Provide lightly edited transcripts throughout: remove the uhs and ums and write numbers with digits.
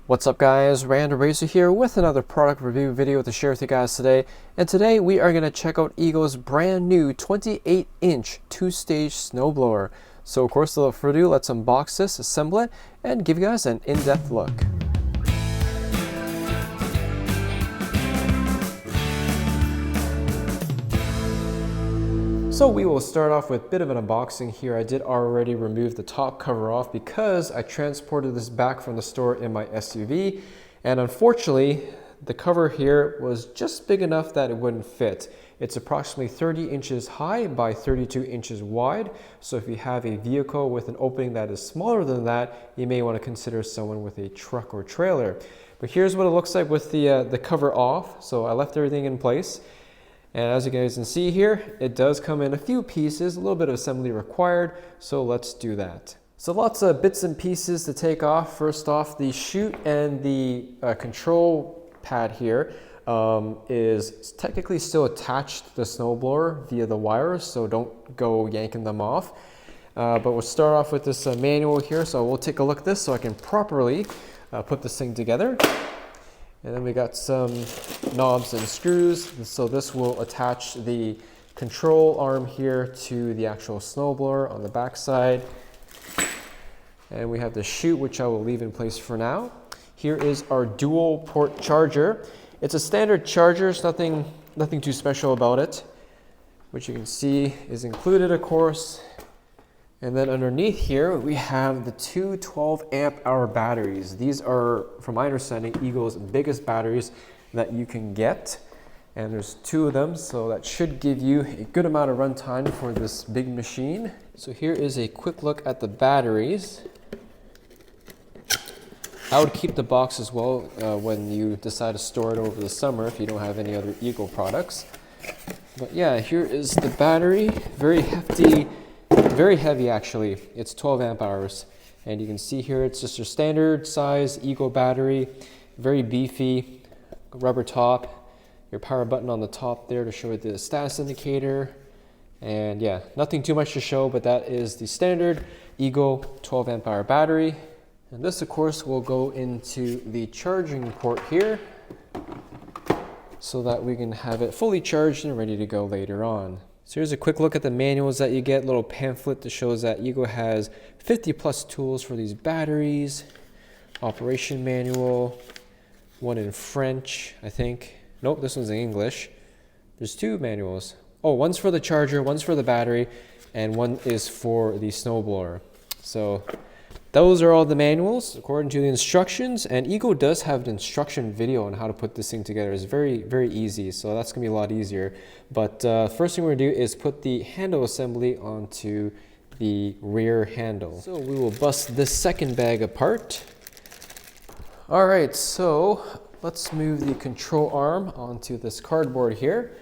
What's up guys, Random Racer here with another product review video to share with you guys today. And today we are going to check out Eagle's brand new 28-inch two-stage snowblower. So of course, without further ado, let's unbox this, assemble it, and give you guys an in-depth look. So we will start off with a bit of an unboxing here. I did already remove the top cover off because I transported this back from the store in my SUV, and unfortunately the cover here was just big enough that it wouldn't fit. It's approximately 30 inches high by 32 inches wide, so if you have a vehicle with an opening that is smaller than that, you may want to consider someone with a truck or trailer. But here's what it looks like with the cover off. So I left everything in place. And as you guys can see here, it does come in a few pieces, a little bit of assembly required, so let's do that. So lots of bits and pieces to take off. First off, the chute and the control pad here is technically still attached to the snowblower via the wires, so don't go yanking them off. But we'll start off with this manual here, so we'll take a look at this so I can properly put this thing together. And then we got some knobs and screws. So this will attach the control arm here to the actual snowblower on the back side. And we have the chute, which I will leave in place for now. Here is our dual port charger. It's a standard charger, it's nothing too special about it. Which you can see is included, of course. And then underneath here, we have the two 12 amp hour batteries. These are, from my understanding, Eagle's biggest batteries that you can get. And there's two of them, so that should give you a good amount of runtime for this big machine. So here is a quick look at the batteries. I would keep the box as well when you decide to store it over the summer if you don't have any other Eagle products. But yeah, here is the battery, very hefty. Very heavy actually. It's 12 amp hours, and you can see here it's just a standard size Eagle battery, very beefy, rubber top, your power button on the top there to show the status indicator, and yeah, nothing too much to show, but that is the standard Eagle 12 amp hour battery. And this of course will go into the charging port here so that we can have it fully charged and ready to go later on. So here's a quick look at the manuals that you get, a little pamphlet that shows that Eagle has 50 plus tools for these batteries, operation manual, one in French, I think. Nope, this one's in English. There's two manuals. Oh, one's for the charger, one's for the battery, and one is for the snowblower. So those are all the manuals according to the instructions, and Eagle does have an instruction video on how to put this thing together. It's very, very easy, so that's gonna be a lot easier. But first thing we're gonna do is put the handle assembly onto the rear handle. So we will bust this second bag apart. All right, so let's move the control arm onto this cardboard here.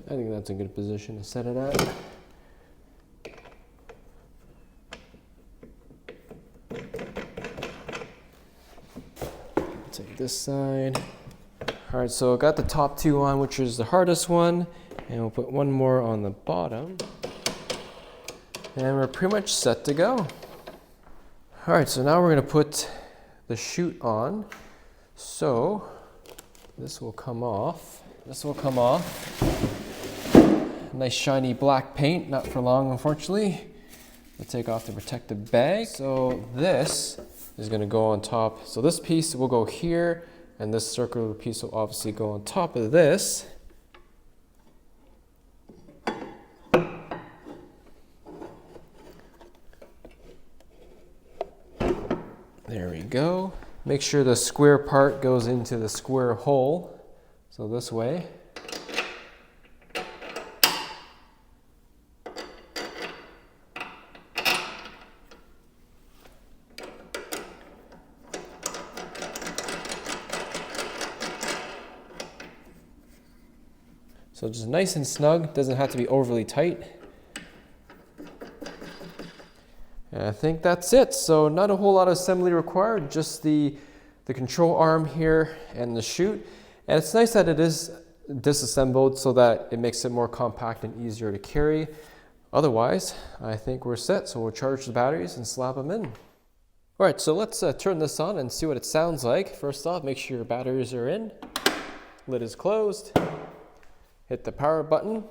I think that's a good position to set it at. Take this side. All right, so I got the top two on, which is the hardest one, and we'll put one more on the bottom. And we're pretty much set to go. All right, so now we're gonna put the chute on. So this will come off. This will come off. Nice shiny black paint, not for long unfortunately. We'll take off the protective bag. So this is gonna go on top. So this piece will go here, and this circular piece will obviously go on top of this. There we go. Make sure the square part goes into the square hole. So this way. So just nice and snug, doesn't have to be overly tight. And I think that's it. So not a whole lot of assembly required, just the control arm here and the chute. And it's nice that it is disassembled so that it makes it more compact and easier to carry. Otherwise, I think we're set, so we'll charge the batteries and slap them in. All right, so let's turn this on and see what it sounds like. First off, make sure your batteries are in. Lid is closed. Hit the power button.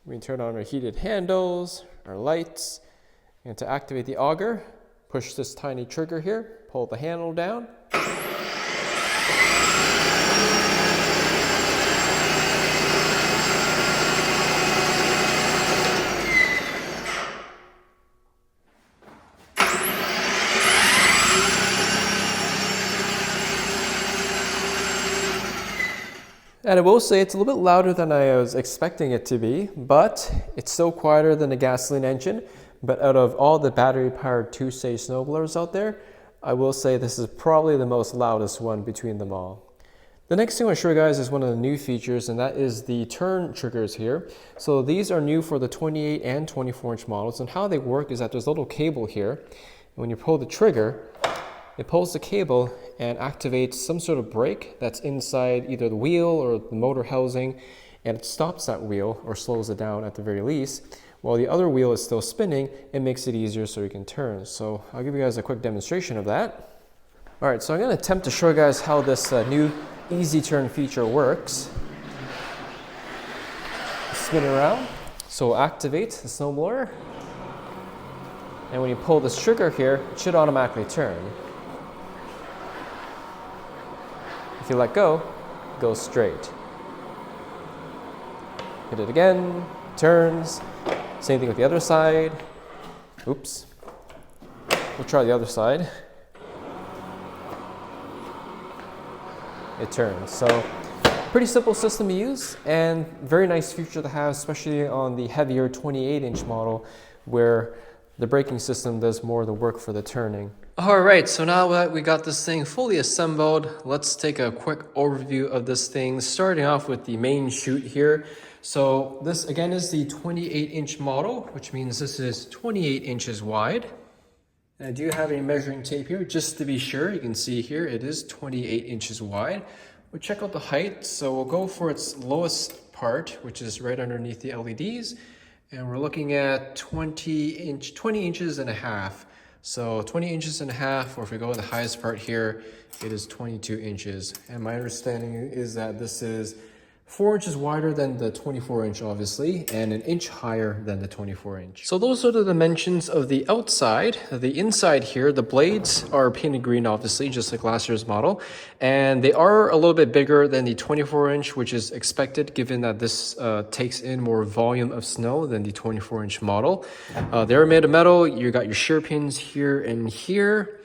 We can turn on our heated handles, our lights, and to activate the auger, push this tiny trigger here, pull the handle down. And I will say it's a little bit louder than I was expecting it to be, but it's still quieter than a gasoline engine. But out of all the battery-powered two-stage snowblowers out there, I will say this is probably the most loudest one between them all. The next thing I want to show you guys is one of the new features, and that is the turn triggers here. So these are new for the 28 and 24-inch models, and how they work is that there's a little cable here. And when you pull the trigger, it pulls the cable and activates some sort of brake that's inside either the wheel or the motor housing, and it stops that wheel or slows it down at the very least. While the other wheel is still spinning, it makes it easier so you can turn. So I'll give you guys a quick demonstration of that. All right, so I'm going to attempt to show you guys how this new easy turn feature works. Spin it around. So we'll activate the snowblower. And when you pull this trigger here, it should automatically turn. If you let go, it goes straight. Hit it again, turns. Same thing with the other side. Oops. We'll try the other side. It turns. So pretty simple system to use and very nice feature to have, especially on the heavier 28-inch model where the braking system does more of the work for the turning. All right, so now that we got this thing fully assembled, let's take a quick overview of this thing, starting off with the main chute here. So this again is the 28-inch model, which means this is 28 inches wide. And I do have a measuring tape here just to be sure. You can see here it is 28 inches wide. We'll check out the height. So we'll go for its lowest part, which is right underneath the LEDs. And we're looking at 20 inches and a half. So 20 inches and a half, or if we go with the highest part here, it is 22 inches. And my understanding is that this is 4 inches wider than the 24-inch, obviously, and an inch higher than the 24-inch. So those are the dimensions of the outside. The inside here, the blades are painted green, obviously, just like last year's model. And they are a little bit bigger than the 24-inch, which is expected given that this takes in more volume of snow than the 24-inch model. They're made of metal. You got your shear pins here and here.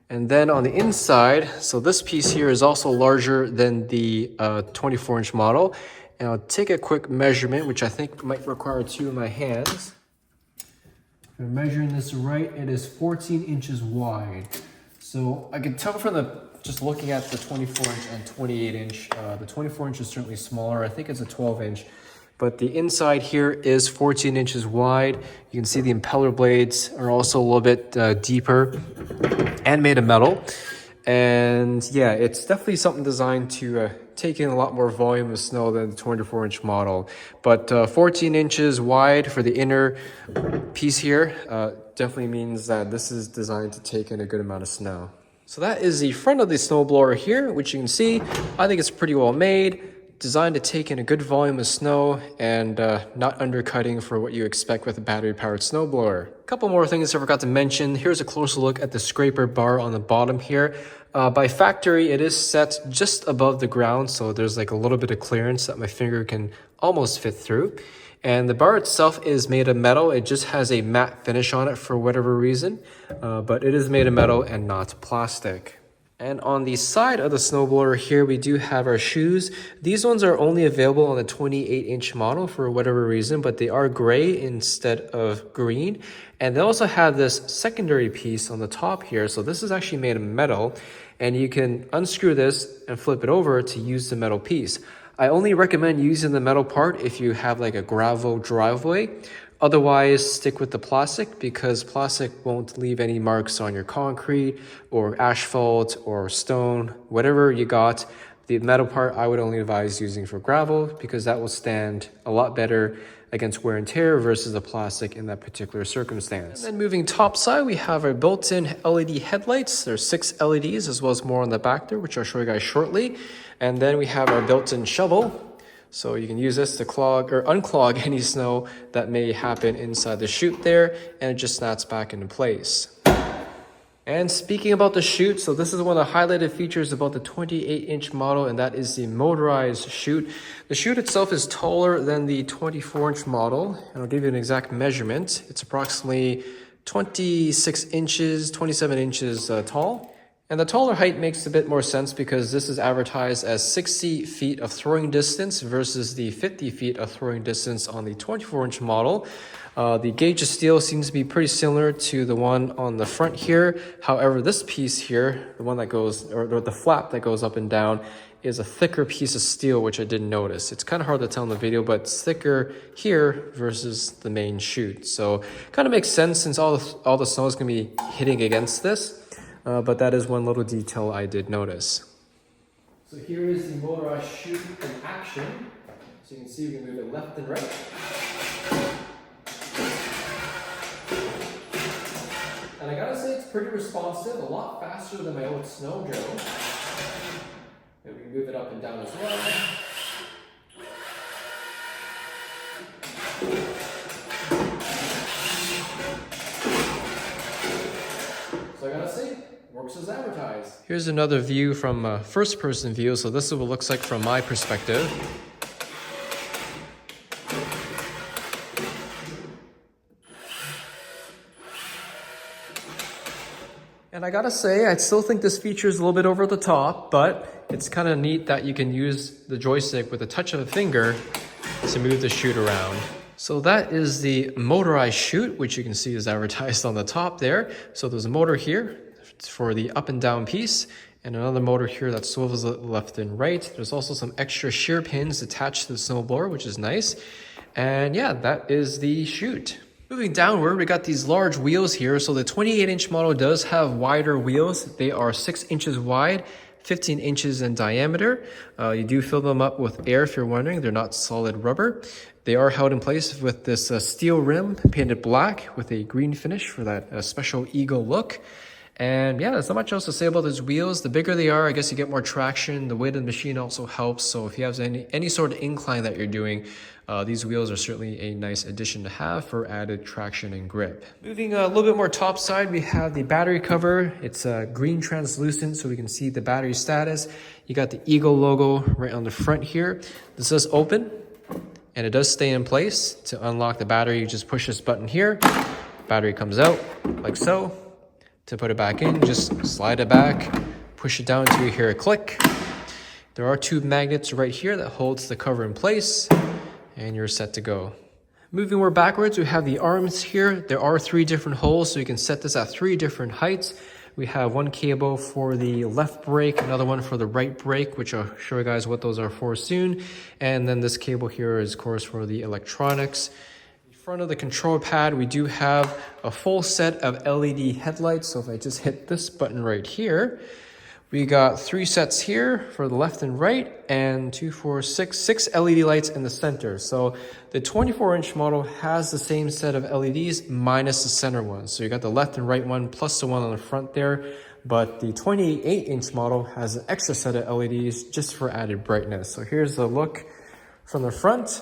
And then on the inside, so this piece here is also larger than the 24-inch model. And I'll take a quick measurement, which I think might require two of my hands. If I'm measuring this right, it is 14 inches wide. So I can tell from just looking at the 24-inch and 28-inch, the 24-inch is certainly smaller. I think it's a 12-inch. But the inside here is 14 inches wide. You can see the impeller blades are also a little bit deeper and made of metal. And yeah, it's definitely something designed to take in a lot more volume of snow than the 24-inch model. But 14 inches wide for the inner piece here definitely means that this is designed to take in a good amount of snow. So that is the front of the snowblower here, which you can see. I think it's pretty well made. Designed to take in a good volume of snow and not undercutting for what you expect with a battery-powered snowblower. A couple more things I forgot to mention. Here's a closer look at the scraper bar on the bottom here. By factory, it is set just above the ground, so there's like a little bit of clearance that my finger can almost fit through. And the bar itself is made of metal. It just has a matte finish on it for whatever reason, but it is made of metal and not plastic. And on the side of the snowblower here, we do have our shoes. These ones are only available on the 28-inch model for whatever reason, but they are gray instead of green. And they also have this secondary piece on the top here. So this is actually made of metal, and you can unscrew this and flip it over to use the metal piece. I only recommend using the metal part if you have like a gravel driveway. Otherwise, stick with the plastic because plastic won't leave any marks on your concrete or asphalt or stone, whatever you got. The metal part I would only advise using for gravel because that will stand a lot better against wear and tear versus the plastic in that particular circumstance. And then moving top side, we have our built-in LED headlights. There's 6 LEDs as well as more on the back there, which I'll show you guys shortly. And then we have our built-in shovel. So you can use this to clog or unclog any snow that may happen inside the chute there, and it just snaps back into place. And speaking about the chute, so this is one of the highlighted features about the 28-inch model, and that is the motorized chute. The chute itself is taller than the 24-inch model, and I'll give you an exact measurement. It's approximately 26 inches, 27 inches tall. And the taller height makes a bit more sense because this is advertised as 60 feet of throwing distance versus the 50 feet of throwing distance on the 24-inch model. The gauge of steel seems to be pretty similar to the one on the front here. However, this piece here, the one that goes, or the flap that goes up and down, is a thicker piece of steel, which I didn't notice. It's kind of hard to tell in the video, but it's thicker here versus the main chute. So kind of makes sense since all the snow is going to be hitting against this. But that is one little detail I did notice. So here is the motorized chute in action. So you can see we can move it left and right. And I gotta say it's pretty responsive, a lot faster than my old SNowJoe. And we can move it up and down as well. So I gotta say, works as advertised. Here's another view from first person view. So this is what it looks like from my perspective. And I gotta say, I still think this feature is a little bit over the top, but it's kind of neat that you can use the joystick with a touch of a finger to move the chute around. So that is the motorized chute, which you can see is advertised on the top there. So there's a motor here for the up and down piece, and another motor here that swivels left and right. There's also some extra shear pins attached to the snowblower, which is nice. And yeah, that is the chute. Moving downward, we got these large wheels here. So the 28-inch model does have wider wheels. They are 6 inches wide, 15 inches in diameter. You do fill them up with air if you're wondering. They're not solid rubber. They are held in place with this steel rim painted black with a green finish for that special eagle look. And yeah, there's not much else to say about these wheels. The bigger they are, I guess you get more traction. The weight of the machine also helps. So if you have any sort of incline that you're doing, these wheels are certainly a nice addition to have for added traction and grip. Moving a little bit more top side, we have the battery cover. It's green translucent, so we can see the battery status. You got the Eagle logo right on the front here. This does open, and it does stay in place. To unlock the battery, you just push this button here. Battery comes out like so. To put it back in, just slide it back, push it down until you hear a click. There are 2 magnets right here that holds the cover in place, and you're set to go. Moving more backwards, we have the arms here. There are 3 different holes, so you can set this at 3 different heights. We have one cable for the left brake, another one for the right brake, which I'll show you guys what those are for soon. And then this cable here is, of course, for the electronics. In front of the control pad, we do have a full set of LED headlights. So if I just hit this button right here, we got 3 sets here for the left and right, and 6 LED lights in the center. So the 24-inch model has the same set of LEDs minus the center one. So you got the left and right one plus the one on the front there. But the 28-inch model has an extra set of LEDs just for added brightness. So here's the look from the front.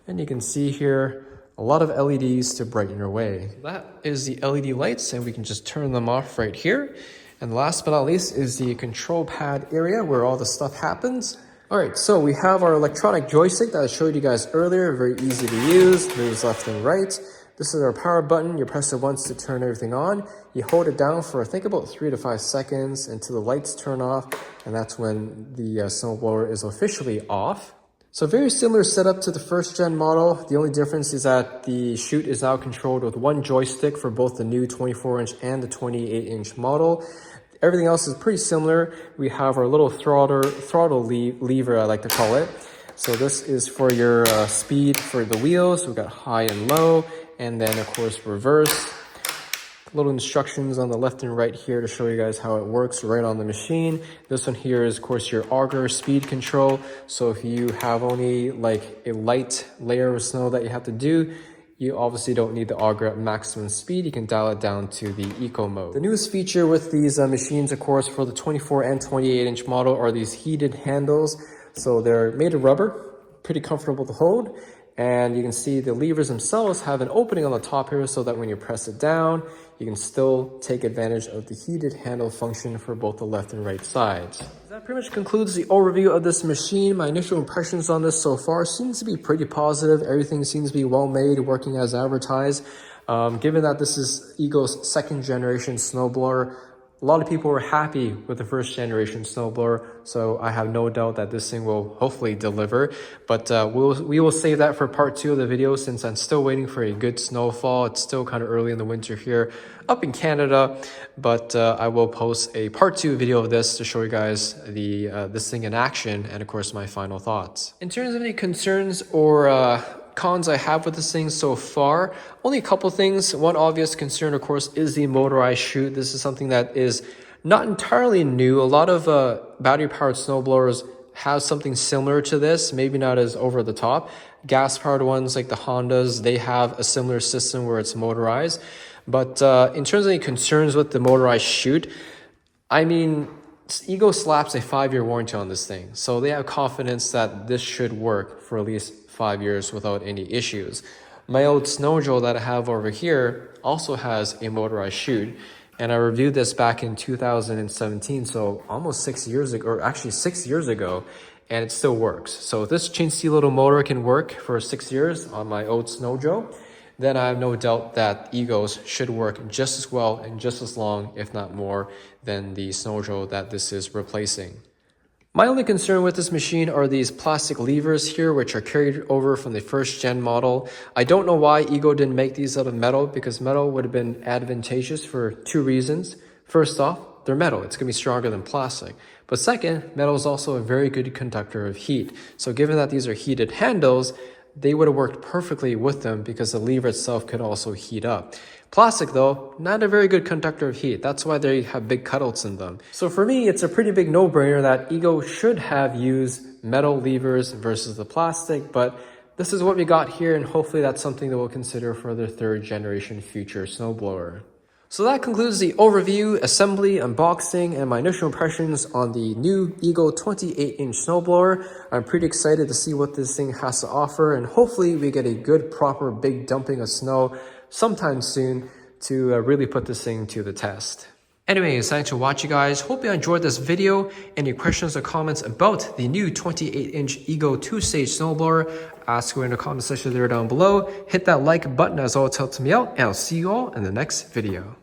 And you can see here a lot of LEDs to brighten your way. That is the LED lights, and we can just turn them off right here. And last but not least is the control pad area where all the stuff happens. All right, so we have our electronic joystick that I showed you guys earlier. Very easy to use, moves left and right. This is our power button. You press it once to turn everything on. You hold it down for I think about 3 to 5 seconds until the lights turn off, and that's when the snowblower is officially off. So very similar setup to the first gen model. The only difference is that the chute is now controlled with one joystick for both the new 24-inch and the 28-inch model. Everything else is pretty similar. We have our little throttle lever, I like to call it. So this is for your speed for the wheels. We've got high and low, and then of course reverse. little instructions on the left and right here to show you guys how it works right on the machine. This one here is, of course, your auger speed control. So if you have only like a light layer of snow that you have to do, you obviously don't need the auger at maximum speed. You can dial it down to the eco mode. The newest feature with these machines, of course, for the 24 and 28 inch model are these heated handles. So they're made of rubber, pretty comfortable to hold. And you can see the levers themselves have an opening on the top here so that when you press it down, you can still take advantage of the heated handle function for both the left and right sides. That pretty much concludes the overview of this machine. My initial impressions on this so far seems to be pretty positive. Everything seems to be well made, working as advertised. Given that this is Ego's second generation snowblower, a lot of people were happy with the first generation snowblower, so I have no doubt that this thing will hopefully deliver. But we will save that for part 2 of the video, since I'm still waiting for a good snowfall. It's still kind of early in the winter here up in Canada, but I will post a part 2 video of this to show you guys this thing in action, and of course my final thoughts. In terms of any concerns or cons I have with this thing so far, only a couple things. One obvious concern, of course, is the motorized chute. This is something that is not entirely new. A lot of battery-powered snowblowers have something similar to this, maybe not as over the top. Gas-powered ones like the Hondas, they have a similar system where it's motorized. But in terms of any concerns with the motorized chute, I mean, Ego slaps a 5-year warranty on this thing, so they have confidence that this should work for at least 5 years without any issues. My old SNOJOE that I have over here also has a motorized chute, and I reviewed this back in 2017, so almost 6 years ago, or actually 6 years ago, and it still works. So if this chintzy little motor can work for 6 years on my old SNOJOE, then I have no doubt that Egos should work just as well and just as long, if not more, than the SNOJOE that this is replacing. My only concern with this machine are these plastic levers here, which are carried over from the first gen model. I don't know why Ego didn't make these out of metal, because metal would have been advantageous for 2 reasons. First off, they're metal. It's going to be stronger than plastic. But second, metal is also a very good conductor of heat. So given that these are heated handles, they would have worked perfectly with them because the lever itself could also heat up. Plastic, though, not a very good conductor of heat. That's why they have big cutouts in them. So for me, it's a pretty big no-brainer that Ego should have used metal levers versus the plastic, but this is what we got here, and hopefully that's something that we'll consider for the 3rd generation future snowblower. So that concludes the overview, assembly, unboxing, and my initial impressions on the new Ego 28-inch snowblower. I'm pretty excited to see what this thing has to offer, and hopefully we get a good, proper, big dumping of snow sometime soon to really put this thing to the test. Anyways, thanks for watching, guys. Hope you enjoyed this video. Any questions or comments about the new 28-inch Ego 2-stage snowblower, ask away in the comment section there down below. Hit that like button, as always helps me out, and I'll see you all in the next video.